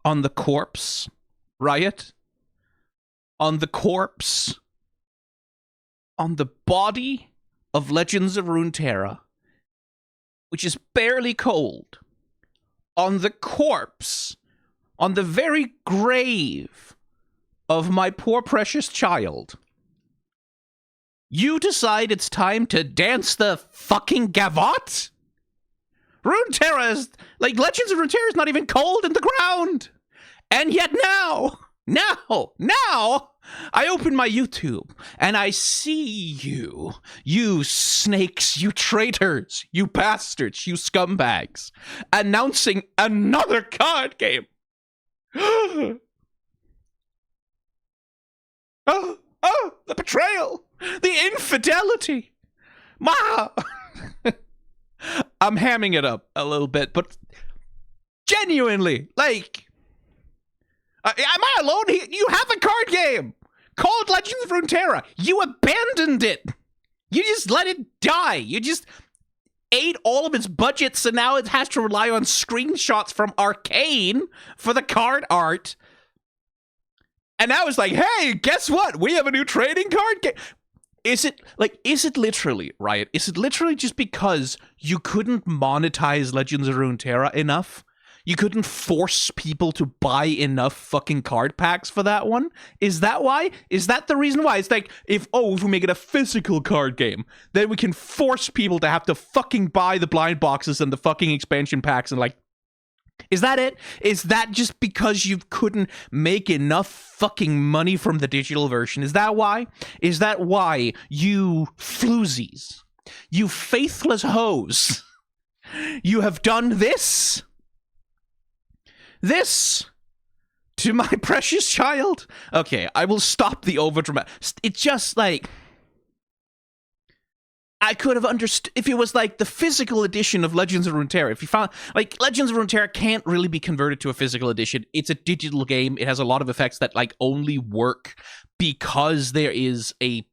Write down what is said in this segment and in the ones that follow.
on the corpse, Riot, on the corpse, on the body of Legends of Runeterra, which is barely cold, on the corpse, on the very grave of my poor precious child, you decide it's time to dance the fucking gavotte? Runeterra is, like, Legends of Runeterra is not even cold in the ground! And yet now, I open my YouTube, and I see you snakes, you traitors, you bastards, you scumbags, announcing another card game! Oh, the betrayal! The infidelity! I'm hamming it up a little bit, but genuinely, like, am I alone here? You have a card game called Legends of Runeterra. You abandoned it. You just let it die. You just ate all of its budgets, and now it has to rely on screenshots from Arcane for the card art. And now it's like, hey, guess what? We have a new trading card game. Is it literally, Riot? Is it literally just because you couldn't monetize Legends of Runeterra enough? You couldn't force people to buy enough fucking card packs for that one? Is that why? Is that the reason why? It's like, if we make it a physical card game, then we can force people to have to fucking buy the blind boxes and the fucking expansion packs and, like, is that it? Is that just because you couldn't make enough fucking money from the digital version? Is that why? Is that why, you floozies, you faithless hoes, you have done this? This to my precious child? Okay, I will stop the overdramatic. It's just like, I could have understood if it was like the physical edition of Legends of Runeterra. If you found, like, Legends of Runeterra can't really be converted to a physical edition. It's a digital game. It has a lot of effects that, like, only work because there is a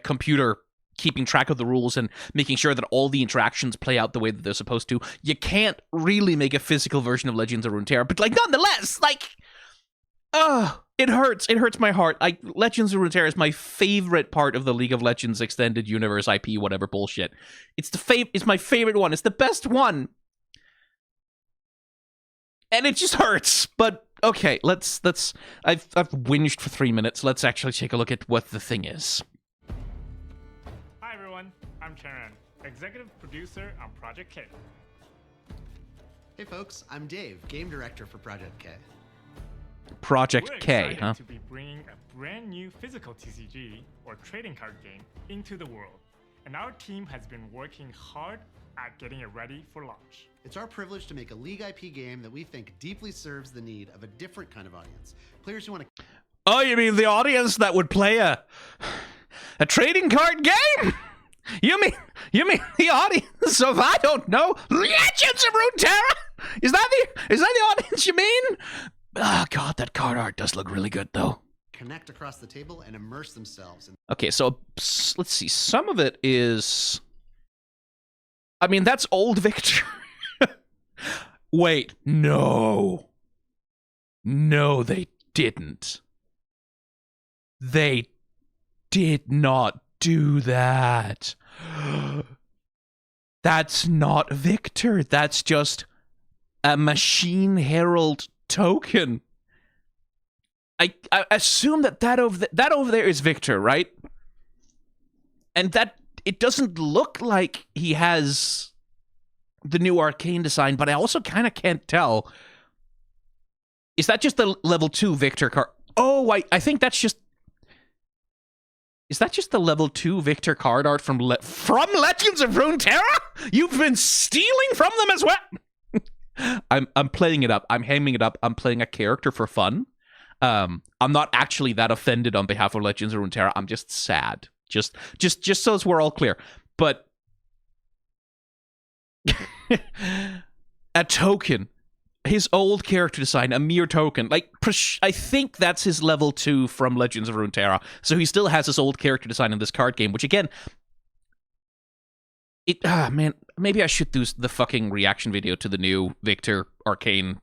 computer keeping track of the rules and making sure that all the interactions play out the way that they're supposed to. You can't really make a physical version of Legends of Runeterra, but, like, nonetheless, like, it hurts. It hurts my heart. Legends of Runeterra is my favorite part of the League of Legends extended universe IP, whatever bullshit. It's my favorite one. It's the best one. And it just hurts. But okay, I've whinged for 3 minutes. Let's actually take a look at what the thing is. Hi everyone, I'm Charan, executive producer on Project K. Hey folks, I'm Dave, game director for Project K. Project We're K, excited huh? to be bringing a brand new physical TCG, or trading card game, into the world. And our team has been working hard at getting it ready for launch. It's our privilege to make a League IP game that we think deeply serves the need of a different kind of audience. Players who want to... Oh, you mean the audience that would play a trading card game? You mean the audience of, I don't know, Legends of Runeterra? Is that the audience you mean? Oh god, that card art does look really good though. connect across the table and immerse themselves in... Okay, so let's see. Some of it is, I mean, that's old Victor. Wait, no. No, they didn't. They did not do that. That's not Victor. That's just a Machine Herald token. I assume that over there is Victor, right? And that it doesn't look like he has the new arcane design, but I also kind of can't tell. Is that just the level 2 Victor card? Oh, I think that's just... Is that just the level 2 Victor card art from Legends of Runeterra? You've been stealing from them as well? I'm playing it up. I'm hamming it up. I'm playing a character for fun. I'm not actually that offended on behalf of Legends of Runeterra. I'm just sad. Just so as we're all clear. But a token, his old character design, a mere token. Like, I think that's his level 2 from Legends of Runeterra. So he still has his old character design in this card game, which again, man, maybe I should do the fucking reaction video to the new Victor Arcane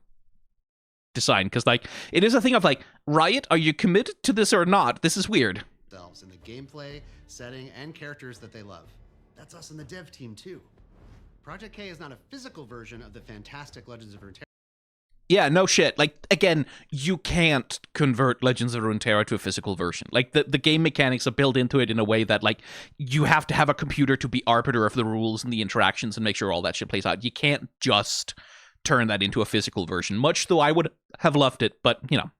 design, because like it is a thing of like, Riot, are you committed to this or not? This is weird. Themselves in the gameplay, setting, and characters that they love. That's us in the dev team too. Project K is not a physical version of the fantastic Legends of Runeterra. Yeah, no shit. Like, again, you can't convert Legends of Runeterra to a physical version. Like, the game mechanics are built into it in a way that, like, you have to have a computer to be arbiter of the rules and the interactions and make sure all that shit plays out. You can't just turn that into a physical version, much though I would have loved it, but, you know.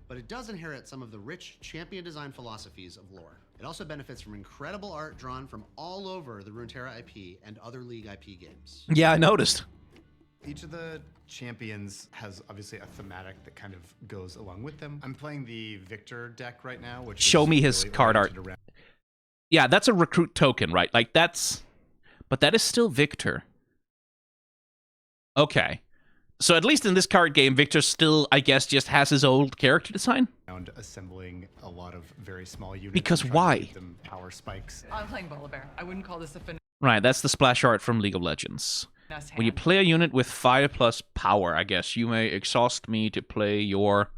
But it does inherit some of the rich champion design philosophies of lore. It also benefits from incredible art drawn from all over the Runeterra IP and other League IP games. Yeah, I noticed. Each of the champions has obviously a thematic that kind of goes along with them. I'm playing the Victor deck right now, which Show is me his really card art. oriented around- Yeah, that's a recruit token, right? Like, that's... But that is still Victor. Okay. So at least in this card game, Victor still, I guess, just has his old character design? around assembling a lot of very small units. Because and trying to why? give them power spikes. I'm playing Polar Bear. I wouldn't call this a finesse Right, that's the splash art from League of Legends. hand. When you play a unit with 5+ power, I guess, you may exhaust me to play your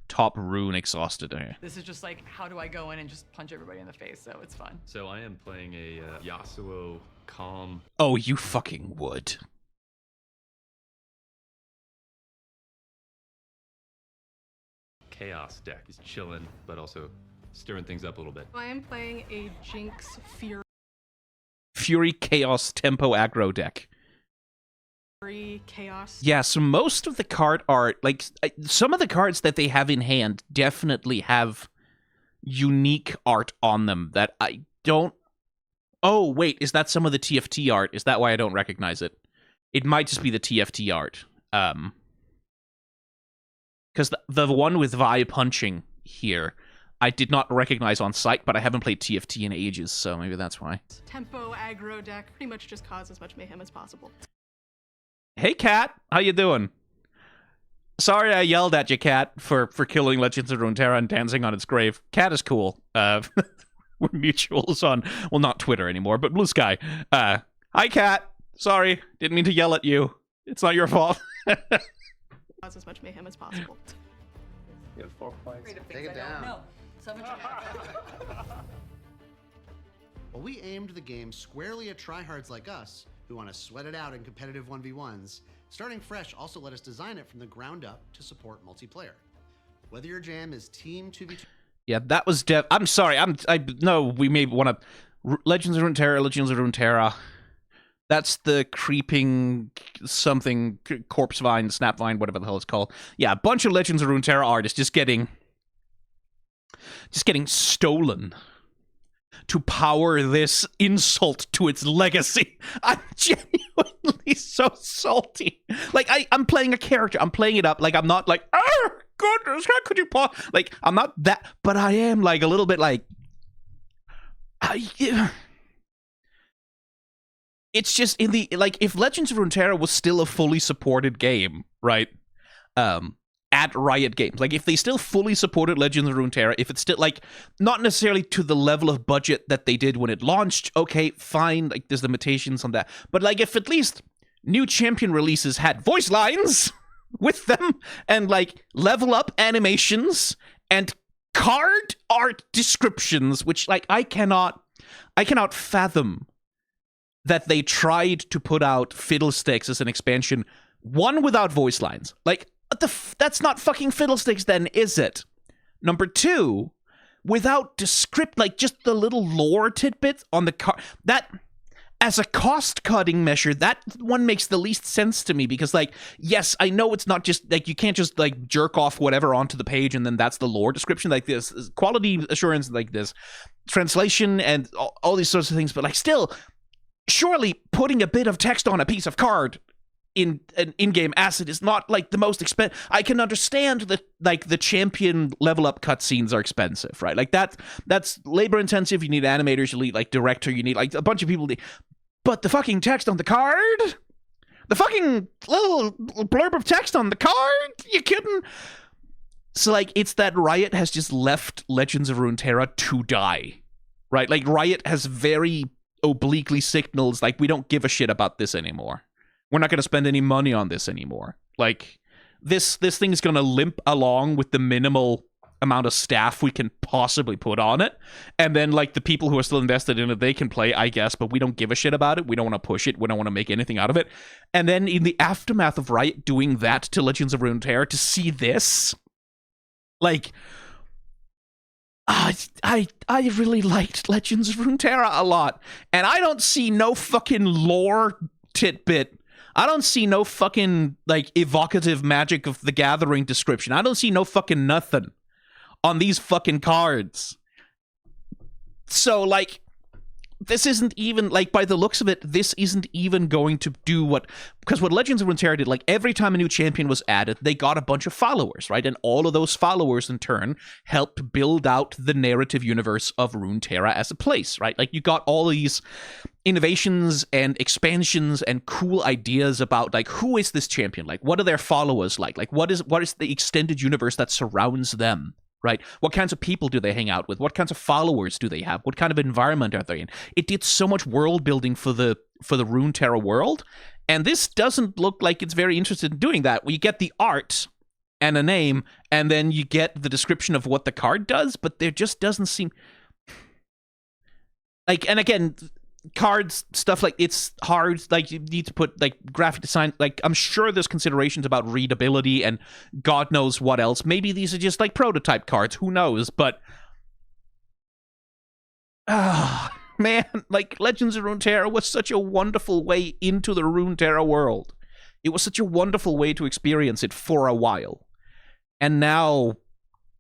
top rune exhausted. This is just like, how do I go in and just punch everybody in the face? So it's fun. So I am playing a Yasuo Calm. Oh, you fucking would. Chaos deck. He's chilling, but also stirring things up a little bit. I am playing a Jinx Fury Chaos Tempo Aggro deck. Fury Chaos. Yeah, so most of the card art, like, some of the cards that they have in hand definitely have unique art on them that I don't... Oh, wait, is that some of the TFT art? Is that why I don't recognize it? It might just be the TFT art. Because the one with Vi punching here, I did not recognize on sight, but I haven't played TFT in ages, so maybe that's why. Tempo aggro deck. Pretty much just cause as much mayhem as possible. Hey, Cat, how you doing? Sorry I yelled at you, Cat, for killing Legends of Runeterra and dancing on its grave. Cat is cool. We're mutuals on, well, not Twitter anymore, but Blue Sky. Hi, Cat. Sorry, didn't mean to yell at you. It's not your fault. Cause as much mayhem as possible. You have 4 points. Take it down. No. So much. Well, we aimed the game squarely at tryhards like us, who want to sweat it out in competitive 1v1s. Starting fresh also let us design it from the ground up to support multiplayer. Whether your jam is Team 2v2... Yeah, that was I'm sorry, no, we may want to... Legends of Runeterra. That's the creeping something, corpse vine, snap vine, whatever the hell it's called. Yeah, a bunch of Legends of Runeterra artists just getting stolen to power this insult to its legacy. I'm genuinely so salty. Like, I'm playing a character. I'm playing it up. Like, I'm not like, oh, goodness, how could you like, I'm not that, but I am, like, a little bit like, it's just in the, like, if Legends of Runeterra was still a fully supported game, right, at Riot Games, like, if they still fully supported Legends of Runeterra, if it's still, like, not necessarily to the level of budget that they did when it launched, okay, fine, like, there's limitations on that, but, like, if at least new champion releases had voice lines with them, and, like, level up animations, and card art descriptions, which, like, I cannot fathom that they tried to put out Fiddlesticks as an expansion, one, without voice lines. Like, that's not fucking Fiddlesticks then, is it? Number two, without like, just the little lore tidbit on the card. That, as a cost-cutting measure, that one makes the least sense to me, because, like, yes, I know it's not just, like, you can't just, like, jerk off whatever onto the page and then that's the lore description, like this, quality assurance, like this, translation and all these sorts of things, but, like, still... Surely putting a bit of text on a piece of card in an in-game asset is not, like, the most expensive. I can understand that, like, the champion level up cutscenes are expensive, right? Like, that's labor intensive. You need animators, you need, like, director, you need, like, a bunch of people. But the fucking text on the card, the fucking little blurb of text on the card, you kidding? So, like, it's that Riot has just left Legends of Runeterra to die, right? Like, Riot has very obliquely signals, like, we don't give a shit about this anymore. We're not going to spend any money on this anymore. Like, this thing's gonna limp along with the minimal amount of staff we can possibly put on it, and then like the people who are still invested in it, they can play, I guess, but we don't give a shit about it. We don't want to push it. We don't want to make anything out of it. And then in the aftermath of Riot doing that to Legends of Runeterra, to see this, like, I really liked Legends of Runeterra a lot, and I don't see no fucking lore tidbit. I don't see no fucking like evocative Magic of the Gathering description. I don't see no fucking nothing on these fucking cards. So, like, this isn't even, like, by the looks of it, this isn't even going to do what... Because what Legends of Runeterra did, like, every time a new champion was added, they got a bunch of followers, right? And all of those followers, in turn, helped build out the narrative universe of Runeterra as a place, right? Like, you got all these innovations and expansions and cool ideas about, like, who is this champion? Like, what are their followers like? Like, what is the extended universe that surrounds them? Right? What kinds of people do they hang out with? What kinds of followers do they have? What kind of environment are they in? It did so much world building for the Runeterra world, and this doesn't look like it's very interested in doing that. You get the art and a name, and then you get the description of what the card does, but there just doesn't seem... Like, and again, cards, stuff like, it's hard, like, you need to put, like, graphic design, like, I'm sure there's considerations about readability and God knows what else. Maybe these are just, like, prototype cards, who knows, but... man, like, Legends of Runeterra was such a wonderful way into the Runeterra world. It was such a wonderful way to experience it for a while. And now...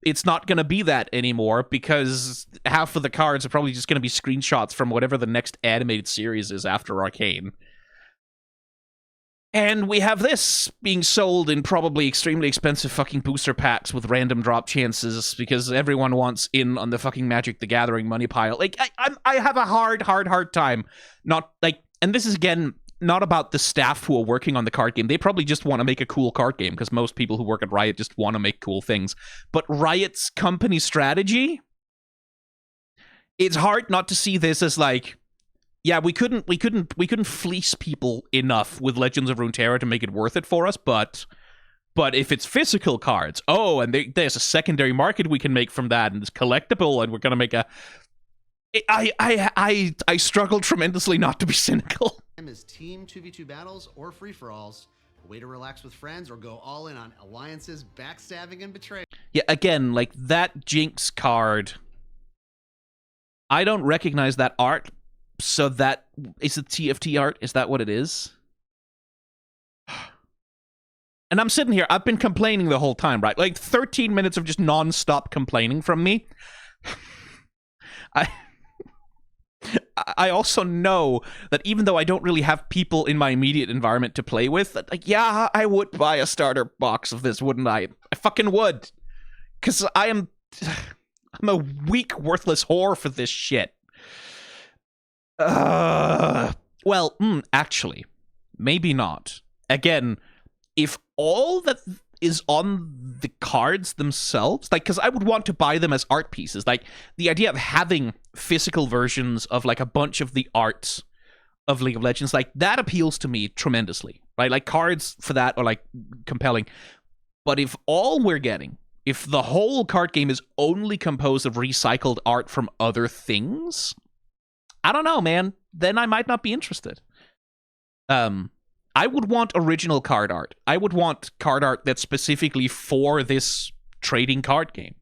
it's not going to be that anymore because half of the cards are probably just going to be screenshots from whatever the next animated series is after Arcane. And we have this being sold in probably extremely expensive fucking booster packs with random drop chances because everyone wants in on the fucking Magic the Gathering money pile. Like, I have a hard time not, like, and this is, again, not about the staff who are working on the card game. They probably just want to make a cool card game because most people who work at Riot just want to make cool things. But Riot's company strategy, it's hard not to see this as like, yeah, we couldn't fleece people enough with Legends of Runeterra to make it worth it for us, but if it's physical cards, oh, and there's a secondary market we can make from that, and it's collectible, and we're gonna make a... I struggle tremendously not to be cynical. Is team 2v2 battles or free-for-alls, a way to relax with friends or go all in on alliances, backstabbing, and betrayal. Yeah, again, like, that Jinx card, I don't recognize that art, so that is it TFT art? Is that what it is? And I'm sitting here, I've been complaining the whole time, right? Like, 13 minutes of just non-stop complaining from me. I also know that even though I don't really have people in my immediate environment to play with, that, like, yeah, I would buy a starter box of this, wouldn't I? I fucking would. Because I'm a weak, worthless whore for this shit. Well, actually, maybe not. Again, if all that is on the cards themselves, like, because I would want to buy them as art pieces. Like, the idea of having physical versions of, like, a bunch of the arts of League of Legends, like, that appeals to me tremendously, right? Like, cards for that are, like, compelling. But if all we're getting, if the whole card game is only composed of recycled art from other things, I don't know, man. Then I might not be interested. I would want original card art. I would want card art that's specifically for this trading card game.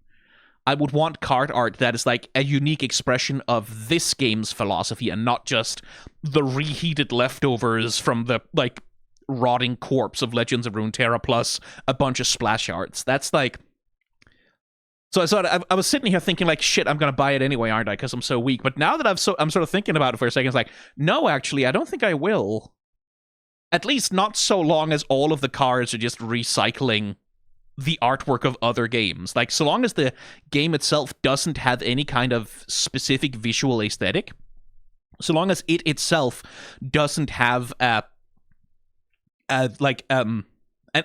I would want card art that is like a unique expression of this game's philosophy and not just the reheated leftovers from the, like, rotting corpse of Legends of Runeterra plus a bunch of splash arts. That's like... So I was sitting here thinking, like, shit, I'm going to buy it anyway, aren't I? Because I'm so weak. But now that I'm sort of thinking about it for a second, it's like, no, actually, I don't think I will. At least not so long as all of the cards are just recycling the artwork of other games. Like, so long as the game itself doesn't have any kind of specific visual aesthetic, so long as it itself doesn't have an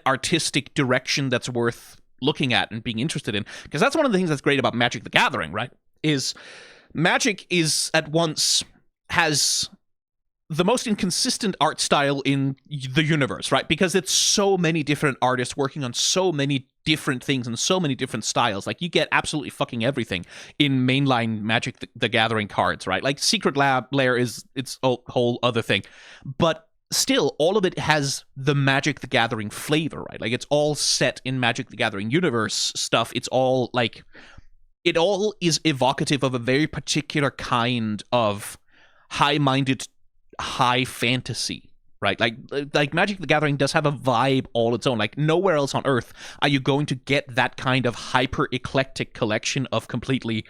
artistic direction that's worth looking at and being interested in. Because that's one of the things that's great about Magic the Gathering, right? Is Magic is at once has the most inconsistent art style in the universe, right? Because it's so many different artists working on so many different things and so many different styles. Like, you get absolutely fucking everything in mainline Magic the Gathering cards, right? Like, Secret Lair is its whole other thing. But still, all of it has the Magic the Gathering flavor, right? Like, it's all set in Magic the Gathering universe stuff. It's all, like, it all is evocative of a very particular kind of high-minded high fantasy, right? Like Magic the Gathering does have a vibe all its own. Like, nowhere else on Earth are you going to get that kind of hyper eclectic collection of completely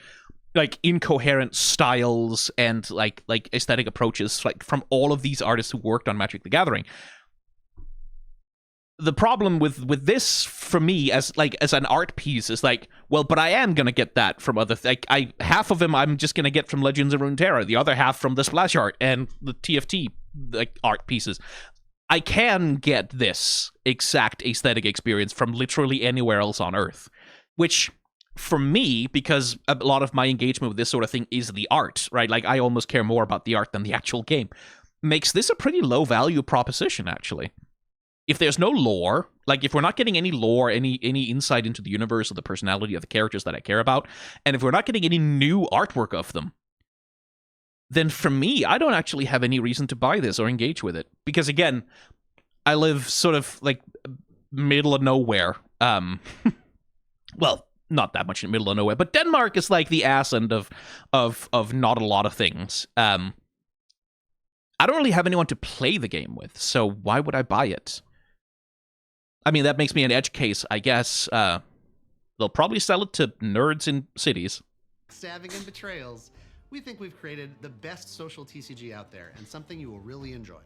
like incoherent styles and like aesthetic approaches, like from all of these artists who worked on Magic the Gathering. The problem with this for me as an art piece is like, well, but I am gonna get that from other half of them I'm just gonna get from Legends of Runeterra, the other half from the splash art and the TFT like art pieces. I can get this exact aesthetic experience from literally anywhere else on Earth, which for me, because a lot of my engagement with this sort of thing is the art, right? Like, I almost care more about the art than the actual game, makes this a pretty low value proposition actually. If there's no lore, like if we're not getting any lore, any insight into the universe or the personality of the characters that I care about, and if we're not getting any new artwork of them, then for me, I don't actually have any reason to buy this or engage with it. Because again, I live sort of like middle of nowhere. Well, not that much in the middle of nowhere, but Denmark is like the ass end of not a lot of things. I don't really have anyone to play the game with, so why would I buy it? I mean, that makes me an edge case, I guess. They'll probably sell it to nerds in cities. Stabbing and betrayals, we think we've created the best social TCG out there and something you will really enjoy.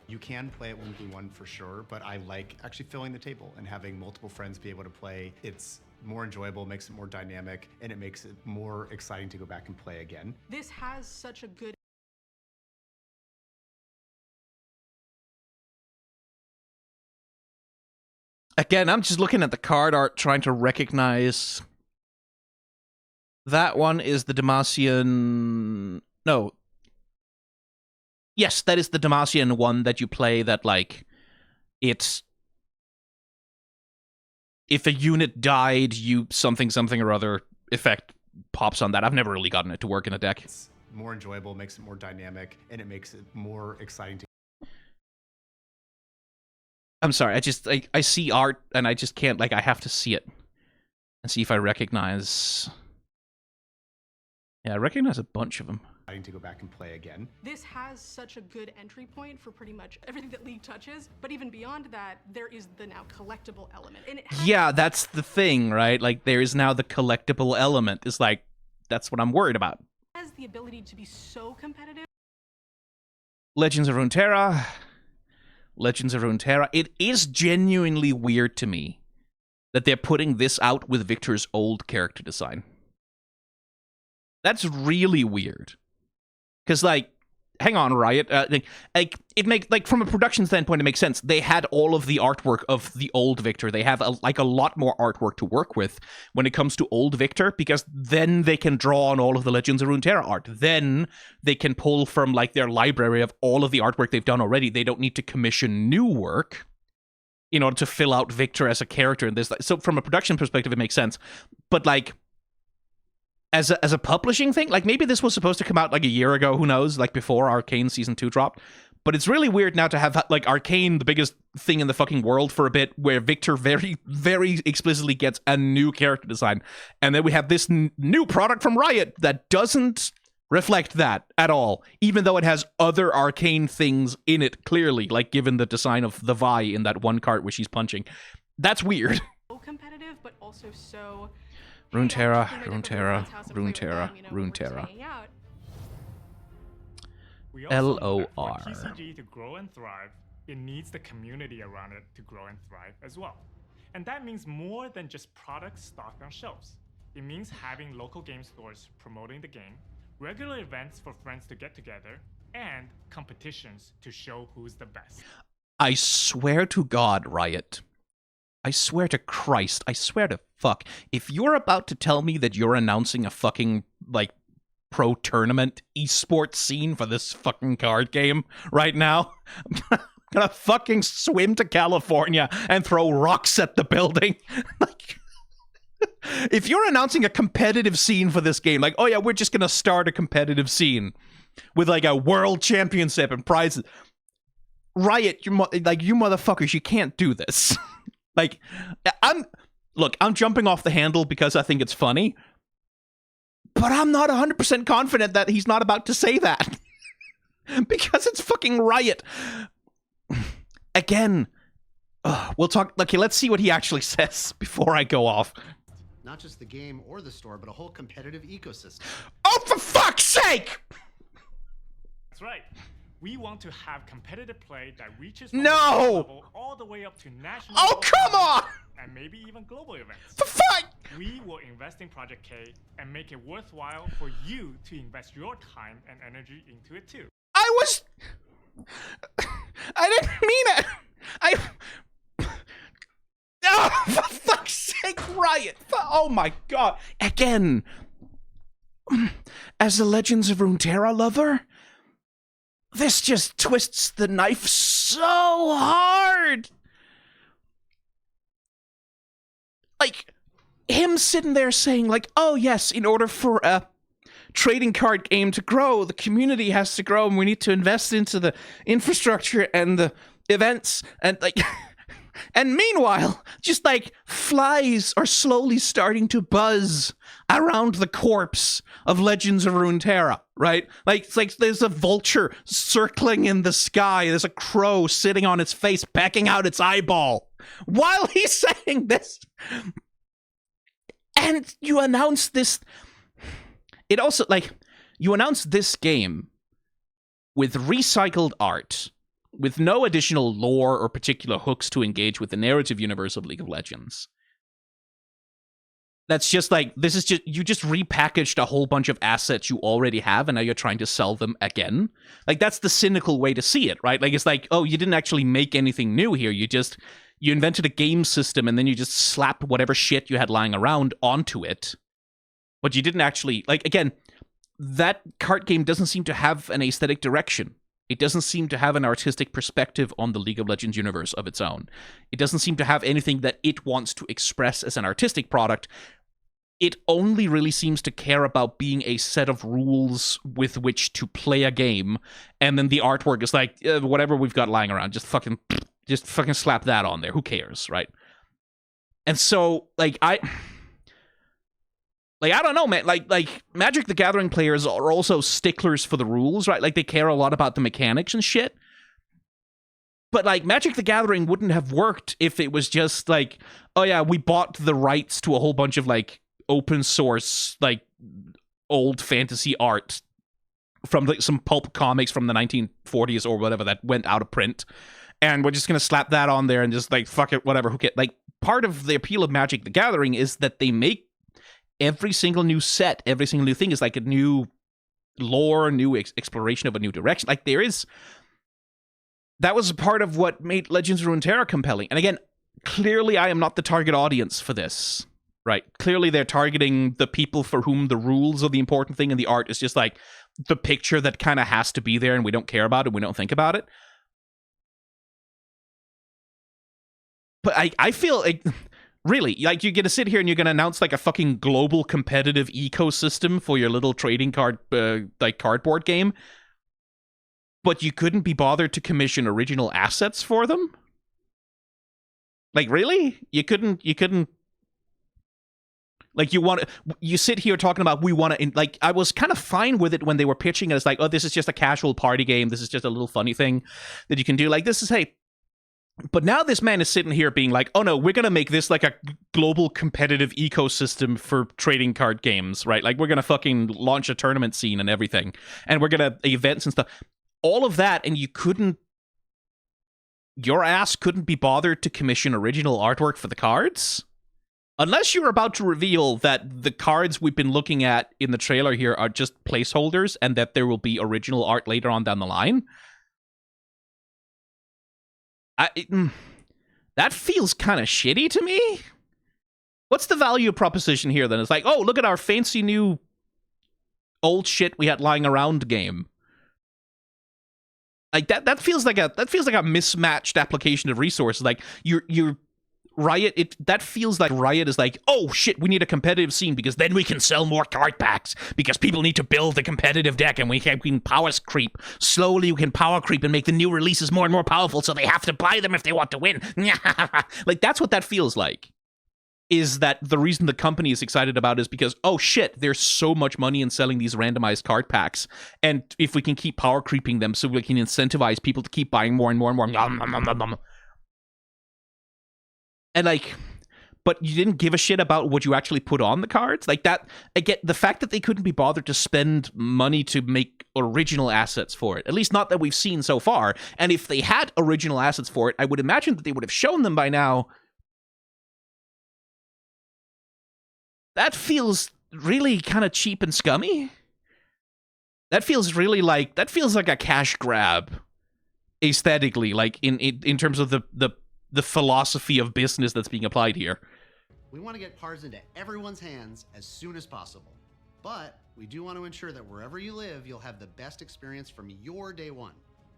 You can play it 1v1 for sure, but I like actually filling the table and having multiple friends be able to play. It's more enjoyable, makes it more dynamic, and it makes it more exciting to go back and play again. This has such a good Again, I'm just looking at the card art, trying to recognize. That one is the Demacian. No. Yes, that is the Demacian one that you play that, like, it's. If a unit died, you something or other effect pops on that. I've never really gotten it to work in a deck. It's more enjoyable, makes it more dynamic, and it makes it more exciting to. I'm sorry, I see art and I just can't, like, I have to see it and see if I recognize. Yeah, I recognize a bunch of them. To go back and play again. This has such a good entry point for pretty much everything that League touches, but even beyond that, there is the now collectible element. And it has yeah, that's the thing, right? Like, there is now the collectible element. It's like, that's what I'm worried about. has the ability to be so competitive. Legends of Runeterra. Legends of Runeterra. It is genuinely weird to me that they're putting this out with Victor's old character design. That's really weird. Because, like, hang on, Riot. It make, like, from a production standpoint, it makes sense. They had all of the artwork of the old Victor. They have a lot more artwork to work with when it comes to old Victor, because then they can draw on all of the Legends of Runeterra art. Then they can pull from, like, their library of all of the artwork they've done already. They don't need to commission new work in order to fill out Victor as a character in this. So from a production perspective, it makes sense. But, like, as a publishing thing, like, maybe this was supposed to come out like a year ago, who knows, like before Arcane Season 2 dropped. But it's really weird now to have, like, Arcane, the biggest thing in the fucking world for a bit, where Victor very, very explicitly gets a new character design. And then we have this new product from Riot that doesn't reflect that at all, even though it has other Arcane things in it, clearly, like given the design of the Vi in that one card where she's punching. That's weird. So competitive, but also so... Runeterra, Hey, Runeterra, Runeterra, Runeterra. We also know that LOR. For TCG to grow and thrive, it needs the community around it to grow and thrive as well. And that means more than just products stocked on shelves. It means having local game stores promoting the game, regular events for friends to get together, and competitions to show who's the best. I swear to God, Riot. I swear to Christ. I swear to fuck. If you're about to tell me that you're announcing a fucking, like, pro tournament esports scene for this fucking card game right now. I'm gonna fucking swim to California and throw rocks at the building. Like, if you're announcing a competitive scene for this game, like, oh yeah, we're just gonna start a competitive scene with like a world championship and prizes. Riot, you motherfuckers, you can't do this. Like, I'm jumping off the handle because I think it's funny, but I'm not 100% confident that he's not about to say that. Because it's fucking Riot. Again, we'll talk. Okay, let's see what he actually says before I go off. Not just the game or the store, but a whole competitive ecosystem. Oh, for fuck's sake! That's right. We want to have competitive play that reaches from No! the local level all the way up to national. Oh, come on! And maybe even global events. For fuck! We will invest in Project K and make it worthwhile for you to invest your time and energy into it too. I didn't mean it! Oh, for fuck's sake, Riot! Oh my god. Again, as a Legends of Runeterra lover, this just twists the knife so hard! Like, him sitting there saying, like, oh yes, in order for a trading card game to grow, the community has to grow, and we need to invest into the infrastructure and the events, and like... And meanwhile, just like flies are slowly starting to buzz around the corpse of Legends of Runeterra, right? Like, it's like there's a vulture circling in the sky. There's a crow sitting on its face, pecking out its eyeball. While he's saying this, and you announce this, it also, like, you announce this game with recycled art, with no additional lore or particular hooks to engage with the narrative universe of League of Legends. That's just like, this is just, you just repackaged a whole bunch of assets you already have, and now you're trying to sell them again. Like, that's the cynical way to see it, right? Like, it's like, oh, you didn't actually make anything new here. You invented a game system, and then you just slapped whatever shit you had lying around onto it. But you didn't actually, like, again, that card game doesn't seem to have an aesthetic direction. It doesn't seem to have an artistic perspective on the League of Legends universe of its own. It doesn't seem to have anything that it wants to express as an artistic product. It only really seems to care about being a set of rules with which to play a game, and then the artwork is like, whatever we've got lying around, just fucking slap that on there. Who cares, right? And so, like, I don't know, man. Like Magic the Gathering players are also sticklers for the rules, right? Like, they care a lot about the mechanics and shit. But, like, Magic the Gathering wouldn't have worked if it was just like, oh yeah, we bought the rights to a whole bunch of, like, open source, like, old fantasy art from, like, some pulp comics from the 1940s or whatever that went out of print. And we're just gonna slap that on there and just, like, fuck it, whatever, who cares? Like, part of the appeal of Magic the Gathering is that they make every single new set, every single new thing is like a new lore, new exploration of a new direction. Like, that was part of what made Legends of Runeterra compelling. And again, clearly I am not the target audience for this, right? Clearly they're targeting the people for whom the rules are the important thing, and the art is just like the picture that kind of has to be there, and we don't care about it, we don't think about it. But I feel like, really, like, you're gonna sit here and you're gonna announce like a fucking global competitive ecosystem for your little trading card, like, cardboard game, but you couldn't be bothered to commission original assets for them? Like, really? You couldn't, like, you sit here talking about, we want to, like, I was kind of fine with it when they were pitching it as like, oh, this is just a casual party game, this is just a little funny thing that you can do, like, this is, hey. But now this man is sitting here being like, oh no, we're going to make this like a global competitive ecosystem for trading card games, right? Like, we're going to fucking launch a tournament scene and everything. And we're going to events and stuff. All of that, and your ass couldn't be bothered to commission original artwork for the cards? Unless you're about to reveal that the cards we've been looking at in the trailer here are just placeholders and that there will be original art later on down the line. That feels kind of shitty to me. What's the value proposition here then? It's like, oh, look at our fancy new old shit we had lying around game. Like that feels like a mismatched application of resources. Like you're Riot, that feels like Riot is like, oh shit, we need a competitive scene because then we can sell more card packs because people need to build the competitive deck and we can power creep. Slowly we can power creep and make the new releases more and more powerful so they have to buy them if they want to win. Like, that's what that feels like. Is that the reason the company is excited about is because, oh shit, there's so much money in selling these randomized card packs. And if we can keep power creeping them so we can incentivize people to keep buying more and more and more. And like, but you didn't give a shit about what you actually put on the cards? Like that, again, the fact that they couldn't be bothered to spend money to make original assets for it, at least not that we've seen so far. And if they had original assets for it, I would imagine that they would have shown them by now. That feels really kind of cheap and scummy. That feels like a cash grab aesthetically, like in terms of the philosophy of business that's being applied here. We want to get cards into everyone's hands as soon as possible. But we do want to ensure that wherever you live, you'll have the best experience from your day one,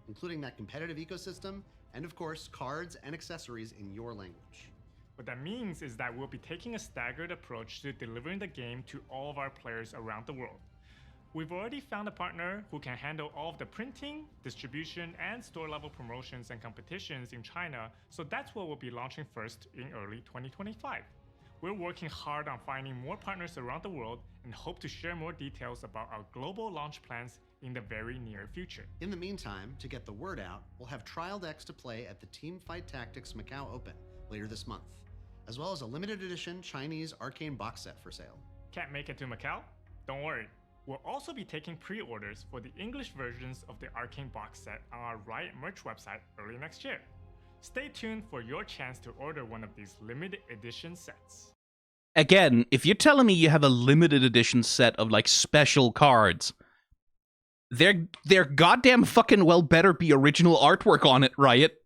including that competitive ecosystem and, of course, cards and accessories in your language. What that means is that we'll be taking a staggered approach to delivering the game to all of our players around the world. We've already found a partner who can handle all of the printing, distribution, and store-level promotions and competitions in China, so that's what we'll be launching first in early 2025. We're working hard on finding more partners around the world and hope to share more details about our global launch plans in the very near future. In the meantime, to get the word out, we'll have trial decks to play at the Teamfight Tactics Macau Open later this month, as well as a limited edition Chinese arcane box set for sale. Can't make it to Macau? Don't worry. We'll also be taking pre-orders for the English versions of the Arcane box set on our Riot merch website early next year. Stay tuned for your chance to order one of these limited edition sets. Again, if you're telling me you have a limited edition set of like special cards, there goddamn fucking well better be original artwork on it, Riot.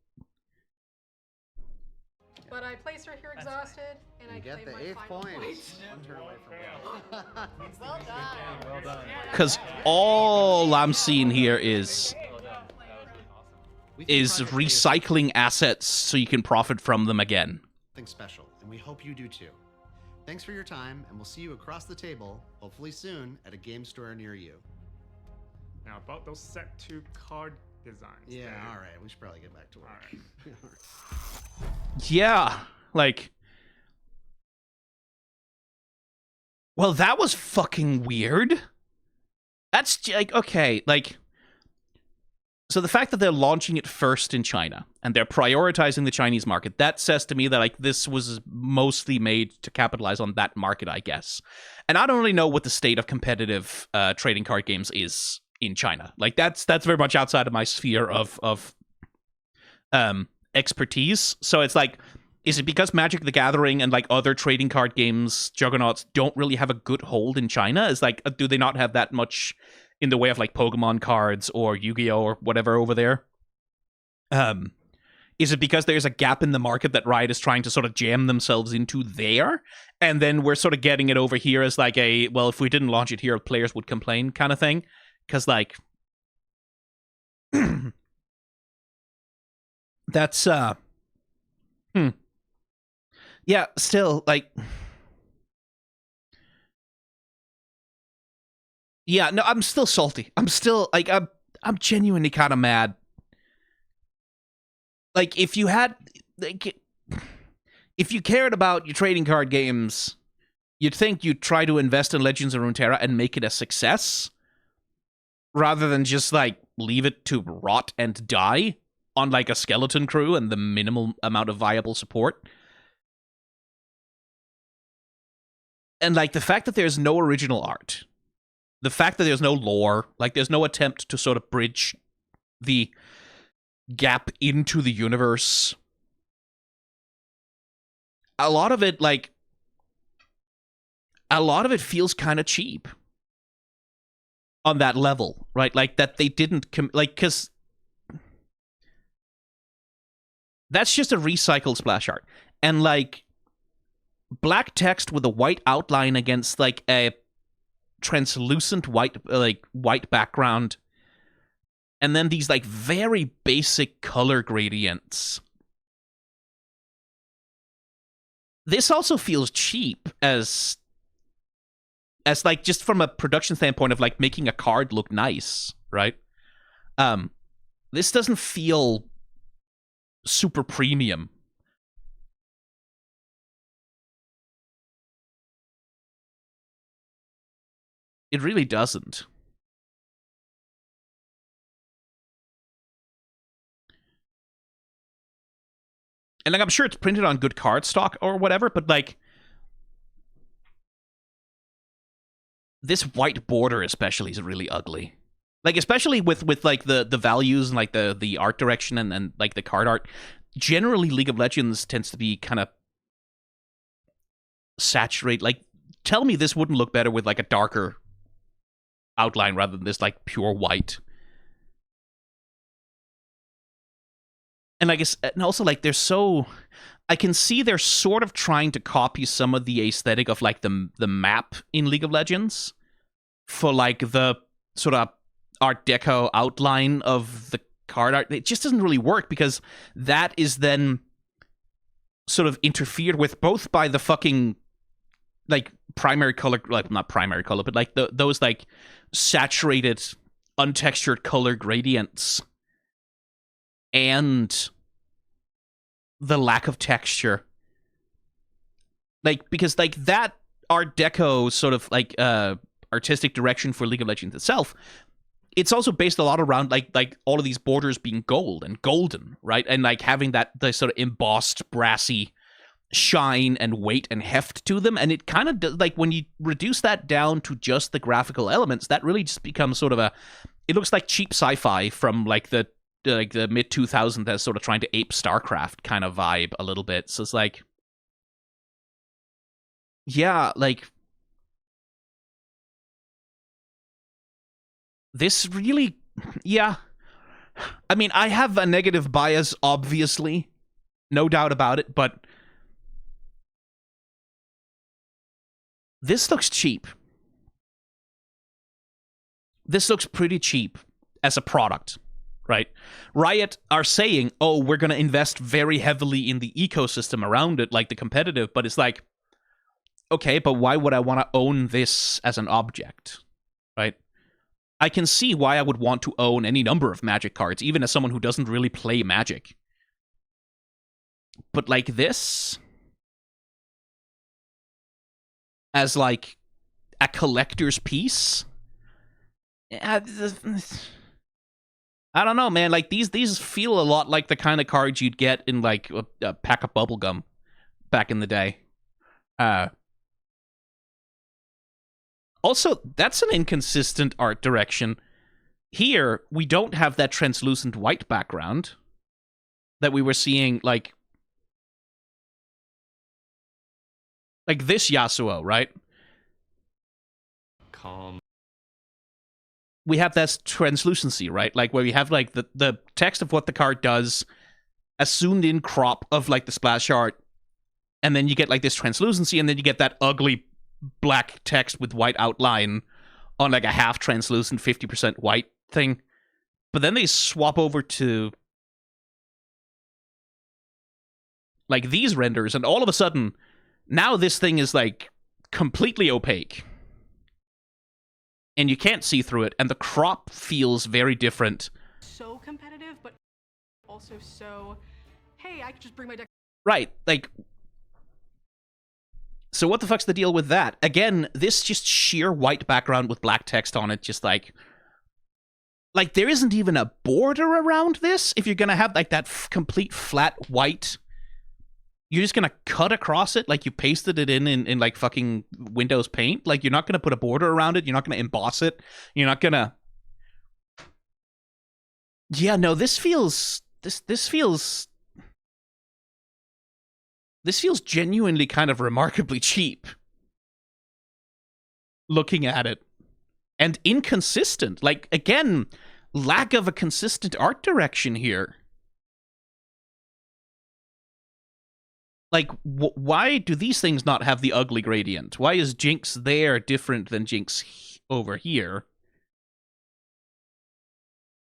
But I place her here exhausted, and I Get claim the my 8th final point. point. One turn away from Well done. Well done. Because all I'm seeing here is recycling assets so you can profit from them again. Something special, and we hope you do too. Thanks for your time, and we'll see you across the table, hopefully soon, at a game store near you. Now about those set 2 card designs. Yeah, there. all right. We should probably get back to work. Alright. Yeah, like... Well, that was fucking weird. That's, like, okay, like... So the fact that they're launching it first in China, and they're prioritizing the Chinese market, that says to me that, like, this was mostly made to capitalize on that market, I guess. And I don't really know what the state of competitive trading card games is in China. Like, that's very much outside of my sphere of expertise. So it's like, is it because Magic the Gathering and like other trading card games juggernauts don't really have a good hold in China? Is like, do they not have that much in the way of like Pokemon cards or Yu-Gi-Oh or whatever over there? Is it because there's a gap in the market that Riot is trying to sort of jam themselves into there? And then we're sort of getting it over here as like a, well, if we didn't launch it here, players would complain kind of thing. Because, like, that's, yeah, still, like, yeah, no, I'm still salty. I'm still, like, I'm genuinely kind of mad. Like, if you had, like, if you cared about your trading card games, you'd think you'd try to invest in Legends of Runeterra and make it a success, rather than just, like, leave it to rot and die on, like, a skeleton crew and the minimal amount of viable support. And, like, the fact that there's no original art, the fact that there's no lore, like, there's no attempt to sort of bridge the gap into the universe. A lot of it, like, a lot of it feels kind of cheap on that level, right? Like, that they didn't, like, because that's just a recycled splash art. And, like, black text with a white outline against, like, a translucent white white background, and then these like very basic color gradients. This also feels cheap as like just from a production standpoint of like making a card look nice, right? This doesn't feel super premium. It really doesn't. And like I'm sure it's printed on good card stock or whatever, but like this white border especially is really ugly. Like especially with like the values and like the art direction and like the card art. Generally League of Legends tends to be kind of saturate. Like tell me this wouldn't look better with like a darker outline rather than this like pure white. And I guess, and also like they're so, I can see they're sort of trying to copy some of the aesthetic of like the map in League of Legends for like the sort of Art Deco outline of the card art. It just doesn't really work because that is then sort of interfered with both by the fucking like primary color, like not primary color, but like those like saturated untextured color gradients and the lack of texture. Like because like that Art Deco sort of like artistic direction for League of Legends itself, it's also based a lot around like all of these borders being gold and golden, right? And like having that the sort of embossed brassy shine and weight and heft to them. And it kind of does, like when you reduce that down to just the graphical elements, that really just becomes sort of it looks like cheap sci-fi from like the mid 2000s that's sort of trying to ape StarCraft kind of vibe a little bit. So it's like, yeah, like this really, yeah. I mean, I have a negative bias, obviously, no doubt about it, but this looks cheap. This looks pretty cheap as a product, right? Riot are saying, oh, we're going to invest very heavily in the ecosystem around it, like the competitive, but it's like, okay, but why would I want to own this as an object, right? I can see why I would want to own any number of Magic cards, even as someone who doesn't really play Magic. But like this, as like a collector's piece, I don't know, man. Like these feel a lot like the kind of cards you'd get in like a pack of bubblegum back in the day. Also, that's an inconsistent art direction. Here, we don't have that translucent white background that we were seeing, like this Yasuo, right? Calm. We have that translucency, right? Like where we have like the text of what the card does, a zoomed-in crop of like the splash art, and then you get like this translucency, and then you get that ugly black text with white outline on like a half translucent 50% white thing. But then they swap over to like these renders, and all of a sudden now this thing is like completely opaque and you can't see through it, and the crop feels very different. So competitive, but also so, hey, I could just bring my deck. Right, like, so what the fuck's the deal with that? Again, this just sheer white background with black text on it, just like there isn't even a border around this. If you're gonna have like that complete flat white, you're just gonna cut across it like you pasted it in like fucking Windows Paint. Like you're not gonna put a border around it. You're not gonna emboss it. You're not gonna. Yeah, no. This feels genuinely kind of remarkably cheap. Looking at it. And inconsistent. Like, again, lack of a consistent art direction here. Like, why do these things not have the ugly gradient? Why is Jinx there different than Jinx over here?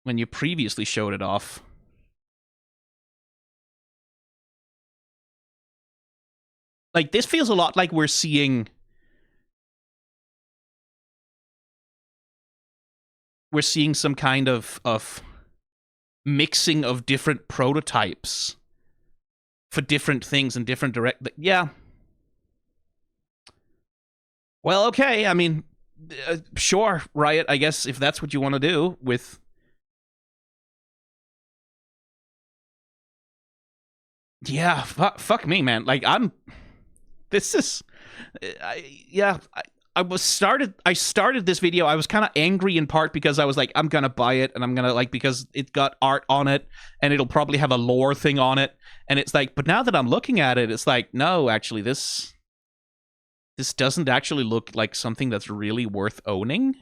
When you previously showed it off. Like, this feels a lot like we're seeing... We're seeing some kind of mixing of different prototypes for different things and different yeah. Well, okay, I mean, sure, Riot, I guess if that's what you want to do with... Yeah, fuck me, man. Like, this is... I started this video, I was kind of angry in part because I was like, I'm gonna buy it, and I'm gonna, like, because it got art on it, and it'll probably have a lore thing on it, and it's like, but now that I'm looking at it, it's like, no, actually, this doesn't actually look like something that's really worth owning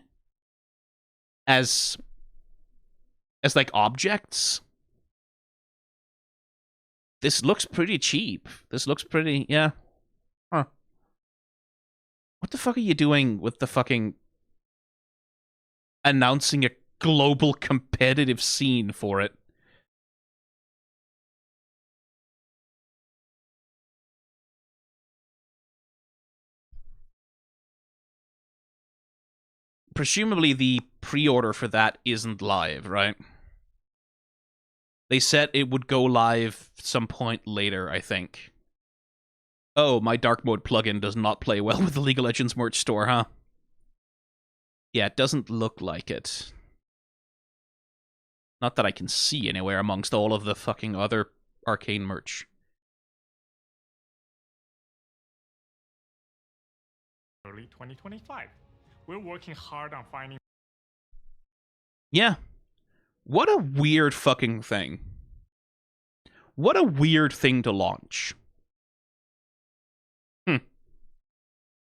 as like, objects. This looks pretty cheap. This looks pretty, yeah. Huh. What the fuck are you doing with the fucking announcing a global competitive scene for it? Presumably the pre-order for that isn't live, right? They said it would go live some point later, I think. Oh, my Dark Mode plugin does not play well with the League of Legends merch store, huh? Yeah, it doesn't look like it. Not that I can see anywhere amongst all of the fucking other Arcane merch. Early 2025. We're working hard on finding... Yeah. What a weird fucking thing. What a weird thing to launch.